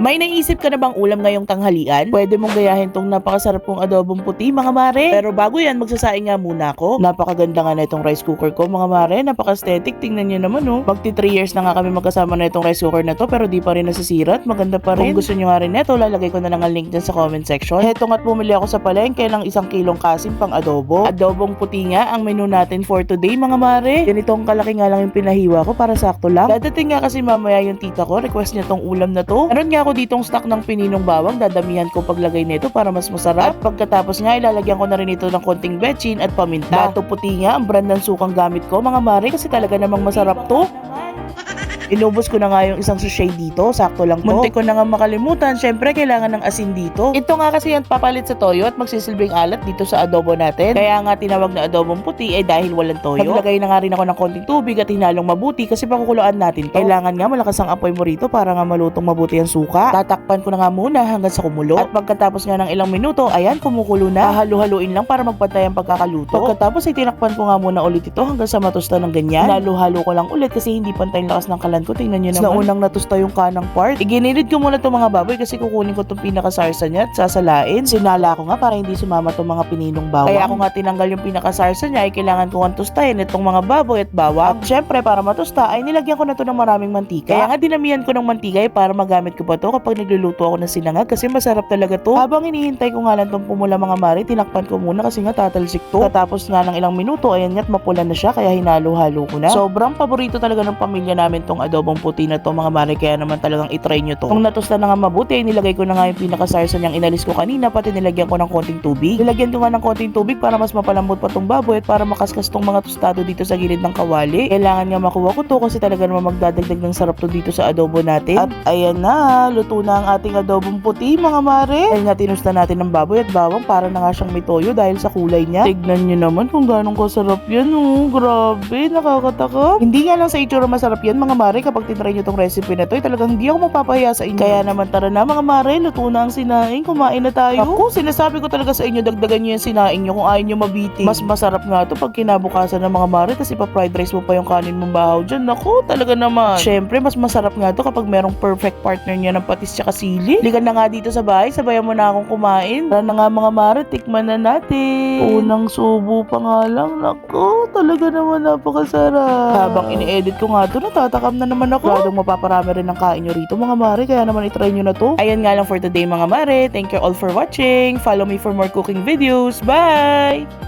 May naisip ka na bang ulam ngayong tanghalian? Pwede mong gayahin tong napakasarap kong adobong puti mga mare. Pero bago yan, magsasaing nga muna ako. Napakaganda nga na itong rice cooker ko mga mare. Napaka-aesthetic. Tingnan nyo naman oh. Magti 3 years na nga kami magkasama na itong rice cooker na to pero di pa rin nasisira at maganda pa rin. Kung gusto nyo nga rin ito, lalagay ko na lang ang link dyan sa comment section. Heto nga't bumili ako sa palengke ng 1 kilong kasim pang adobo. Adobong puti nga ang menu natin for today mga mare. Ganitong kalaki nga lang yung pinahiwa ko para sakto lang. Dadating nga kasi mamaya yung tita ko. Request niya tong ulam na to. Meron nga ako ditong stock ng pininong bawang, dadamihan ko paglagay nito para mas masarap. At pagkatapos nga ilalagyan ko na rin ito ng konting betchin at paminta. Bato puti nga ang brand ng sukang gamit ko mga mare kasi talaga namang masarap to. Inubos ko na nga yung isang sachet dito, sakto lang to. Muntik ko na nga makalimutan, syempre kailangan ng asin dito. Ito nga kasi yung papalit sa toyo at magsisilbing alat dito sa adobo natin. Kaya nga tinawag na adobong puti dahil walang toyo. Naglagay na nga rin ako ng konting tubig at hinalong mabuti kasi pakukuluan natin to. Kailangan nga malakas ang apoy mo rito para nga malutong mabuti ang suka. Tatakpan ko na nga muna hanggang sa kumulo. At pagkatapos nga ng ilang minuto, ayan kumukulo na. Halu-haluin lang para magpantay ang pagkakaluto. Pagkatapos ay tinakpan ko nga muna ulit ito hanggang sa matusta ng ganyan. Halo-halo ko lang ulit kasi hindi pantay lakas ng kalan ko. Tingnan nyo naman. Na unang natusta yung kanang part. Iginilid ko muna itong mga baboy kasi kukunin ko itong pinakasarsa niya at sasalain. Sinala ko nga para hindi sumama itong mga pininong bawang. Kaya ako nga tinanggal yung pinakasarsa niya ay kailangan ko nga tustahin itong mga baboy at bawang. At syempre para matusta ay nilagyan ko na ito ng maraming mantika. Kaya nga dinamihan ko ng mantika para magamit ko pa ito kapag nagluluto ako ng sinangag kasi masarap talaga to. Habang hinihintay ko nga lang itong pumula mga mare, tinakpan ko muna kasi nga tatalsik to. Tapos nga ng ilang minuto, ayan nga't mapula na siya kaya hinalo-halo ko na. Sobrang paborito talaga ng pamilya namin tong adobong puti na to mga mare, kaya naman talagang itry nyo to. Kung natusta na nga mabuti ay nilagay ko na nga yung pinakasarsa niyang inalis ko kanina, pati nilagyan ko ng konting tubig. Nilagyan ko nga ng konting tubig para mas mapalambot pa tong baboy at para makaskas tong mga tostado dito sa gilid ng kawali. Kailangan nga makuha ko to kasi talaga naman magdadagdag ng sarap to dito sa adobo natin. At ayan na, luto na ang ating adobong puti mga mare. Ay nga tinusta natin ng baboy at bawang para na nga siyang may toyo dahil sa kulay niya. Tignan nyo naman kung ganong kasarap yan oh. Grabe, nakakatakam. Hindi nga lang sa itsura masarap yan mga mare, kapag tinry nyo tong recipe na to ay talagang hindi ako mapapahiya sa inyo. Kaya naman tara na mga mare, luto na ang sinaing, kumain na tayo. Ako, sinasabi ko talaga sa inyo, dagdagan nyo yung sinaing nyo kung ayaw nyo mabiti. Mas masarap nga to pag kinabukasan ng mga mare, tapos ipa-fried rice mo pa yung kanin mong bahaw dyan. Ako, talaga naman. Syempre, mas masarap nga to kapag merong perfect partner niya ng patis tsaka sili. Ligan na nga dito sa bahay, sabayan mo na akong kumain. Tara na nga mga mare, tikman na natin. Unang subo pa nga lang. Ako, talaga naman napakasarap. Habang ini-edit ko nga to, natatakam na naman ako. Gradong mapaparami rin ang kain nyo rito mga mare, kaya naman itry nyo na to. Ayan nga lang for today mga mare. Thank you all for watching. Follow me for more cooking videos. Bye!